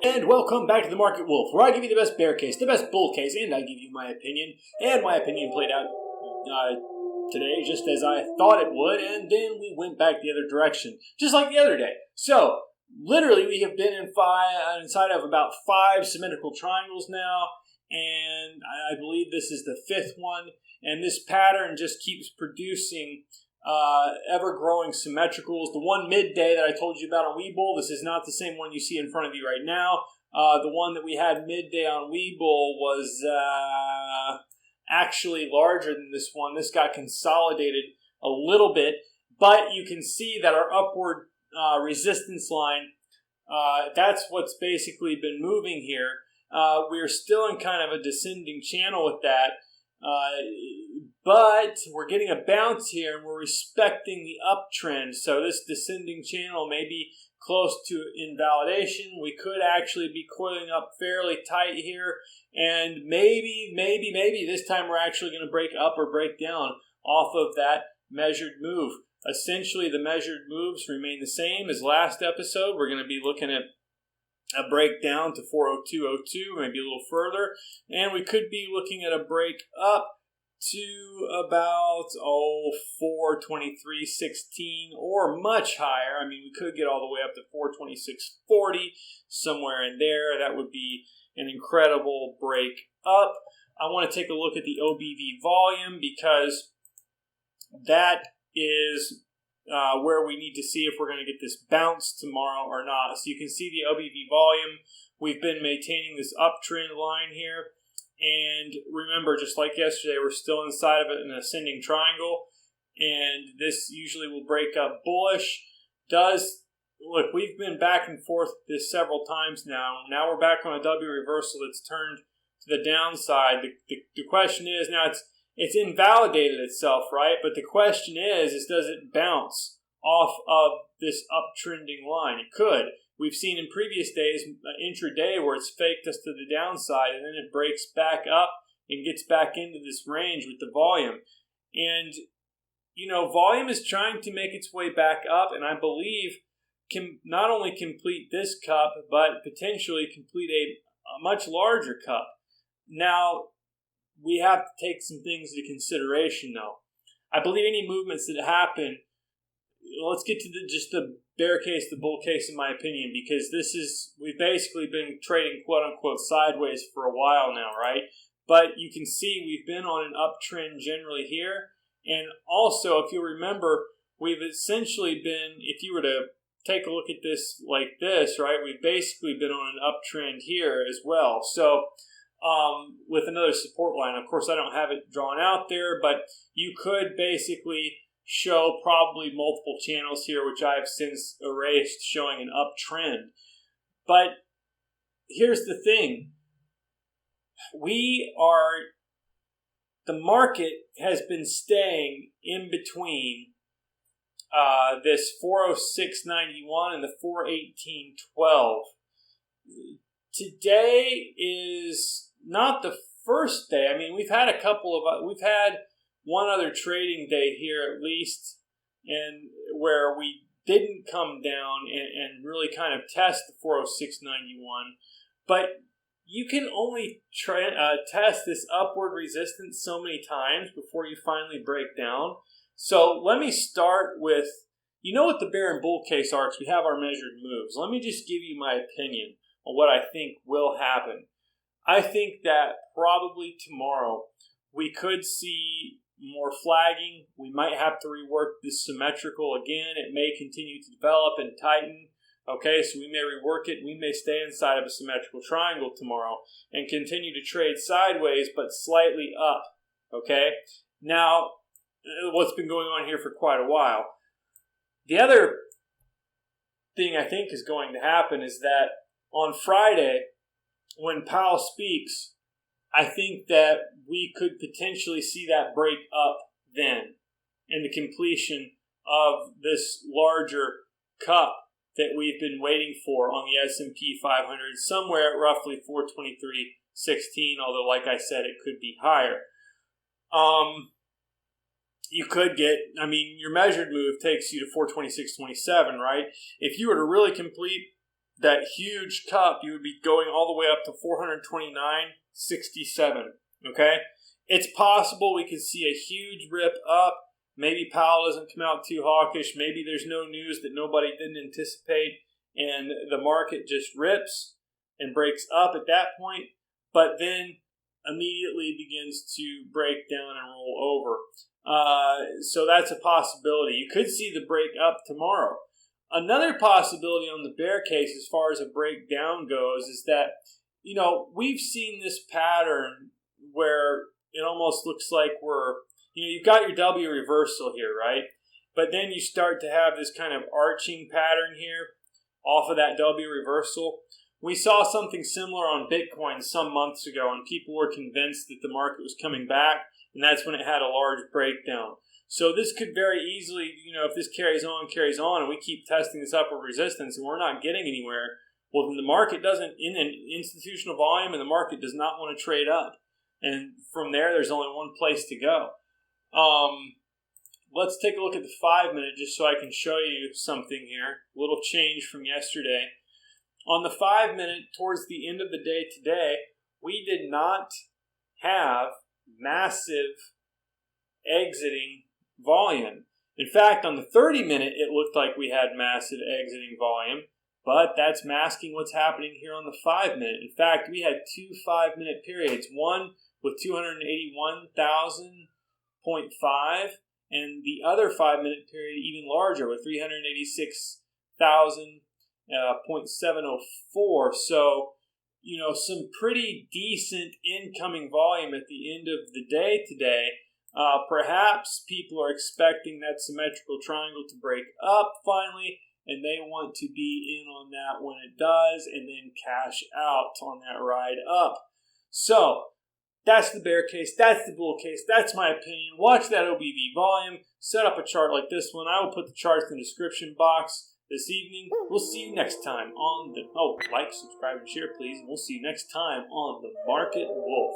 And welcome back to the Market Wolf, where I give you the best bear case, the best bull case, and I give you my opinion. And my opinion played out today just as I thought it would, and then we went back the other direction, just like the other day. So, literally, we have been inside of about 5 symmetrical triangles now, and I believe this is the 5th one, and this pattern just keeps producing ever-growing symmetricals. The one midday that I told you about on Webull, this is not the same one you see in front of you right now. The one that we had midday on Webull was actually larger than this one. This got consolidated a little bit, but you can see that our upward resistance line, that's what's basically been moving here. We're still in kind of a descending channel with that. But we're getting a bounce here and we're respecting the uptrend. So this descending channel may be close to invalidation. We could actually be coiling up fairly tight here. And maybe this time we're actually going to break up or break down off of that measured move. Essentially, the measured moves remain the same as last episode. We're going to be looking at a breakdown to 402.02, maybe a little further. And we could be looking at a break up to about 423.16 or much higher. I mean, we could get all the way up to 426.40, somewhere in there. That would be an incredible break up. I want to take a look at the OBV volume because that is where we need to see if we're going to get this bounce tomorrow or not. So you can see the OBV volume. We've been maintaining this uptrend line here. And remember, just like yesterday, we're still inside of it in an ascending triangle. And this usually will break up bullish. Look, we've been back and forth this several times now. Now we're back on a W reversal that's turned to the downside. The question is, now it's invalidated itself, right? But the question is does it bounce off of this uptrending line? It could. We've seen in previous days, intraday, where it's faked us to the downside, and then it breaks back up and gets back into this range with the volume. And, volume is trying to make its way back up, and I believe can not only complete this cup, but potentially complete a much larger cup. Now, we have to take some things into consideration, though. I believe any movements that happen, let's get to just the bear case, the bull case, in my opinion, because we've basically been trading quote-unquote sideways for a while now, right? But you can see we've been on an uptrend generally here. And also, if you remember, we've essentially been, if you were to take a look at this like this, right, we've basically been on an uptrend here as well. So, with another support line. Of course, I don't have it drawn out there, but you could basically show probably multiple channels here, which I have since erased, showing an uptrend. But here's the thing. The market has been staying in between this 406.91 and the 418.12. Today is not the first day. I mean, we've had one other trading day here at least, and where we didn't come down and really kind of test the 406.91. But you can only test this upward resistance so many times before you finally break down. So let me start with, what the bear and bull case are, because we have our measured moves. Let me just give you my opinion on what I think will happen. I think that probably tomorrow we could see more flagging. We might have to rework this symmetrical again. It may continue to develop and tighten. Okay, so we may rework it. We may stay inside of a symmetrical triangle tomorrow and continue to trade sideways but slightly up. Okay, now what's been going on here for quite a while. The other thing I think is going to happen is that on Friday, when Powell speaks, I think that we could potentially see that break up then and the completion of this larger cup that we've been waiting for on the S&P 500, somewhere at roughly 423.16, although like I said, it could be higher. You could get, your measured move takes you to 426.27, right? If you were to really complete that huge cup, you would be going all the way up to 429.67. Okay? It's possible we could see a huge rip up. Maybe Powell doesn't come out too hawkish. Maybe there's no news that nobody didn't anticipate, and the market just rips and breaks up at that point, but then immediately begins to break down and roll over. So that's a possibility. You could see the break up tomorrow. Another possibility on the bear case as far as a breakdown goes is that, we've seen this pattern where it almost looks like you've got your W reversal here, right? But then you start to have this kind of arching pattern here off of that W reversal. We saw something similar on Bitcoin some months ago, and people were convinced that the market was coming back, and that's when it had a large breakdown. So this could very easily, if this carries on, and we keep testing this upward resistance, and we're not getting anywhere, well, then the market doesn't, in an institutional volume, and the market does not want to trade up. And from there's only one place to go. Let's take a look at the 5-minute just so I can show you something here. A little change from yesterday. On the 5-minute, towards the end of the day today, we did not have massive exiting volume. In fact, on the 30-minute, it looked like we had massive exiting volume, but that's masking what's happening here on the 5-minute. In fact, we had 2 5-minute periods, one with 281,000.5, and the other 5-minute period even larger with 386,000.704. So, some pretty decent incoming volume at the end of the day today. Perhaps people are expecting that symmetrical triangle to break up finally, and they want to be in on that when it does, and then cash out on that ride up. So, that's the bear case. That's the bull case. That's my opinion. Watch that OBV volume. Set up a chart like this one. I will put the charts in the description box this evening. We'll see you next time on the... like, subscribe, and share, please. And we'll see you next time on The Market Wolf.